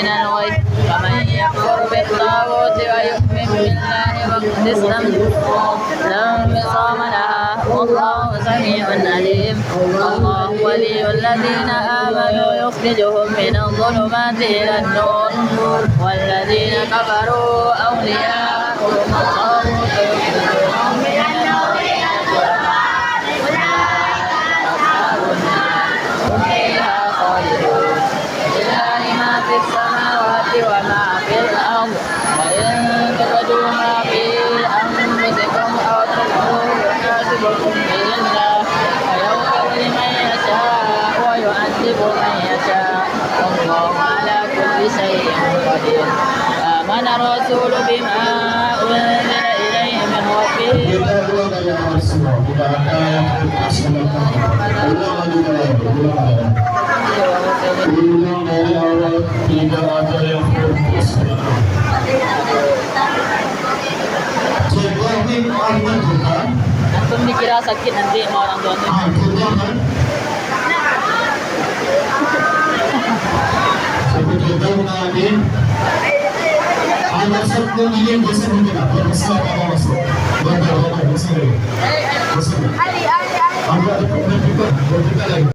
من الغي ومن يكفر بالطاغوت ويؤمن بالله فقد استمسك لا انفصام لها والله سميع عليم. الله ولي الذين آمنوا يخرجهم من الظلمات إلى النور والذين كفروا أولياءهم الطاغوت يخرجهم من النور إلى الظلمات أولئك أصحاب النار هم فيها خالدون. لله ما في السماوات وما في الأرض وإن تبدوا ما في أنفسكم أو تخفوه يحاسبكم به الله ويغفر لمن يشاء ويعذب من يشاء والله على كل شيء قدير. آمن الرسول بما أنزل إليه من ربه Antum dikira sakit nanti sama orang tua tu. Anak sebelum ini bisa mendengar, bersama apa masuk? Bersama. Ali. Anda ada lagi.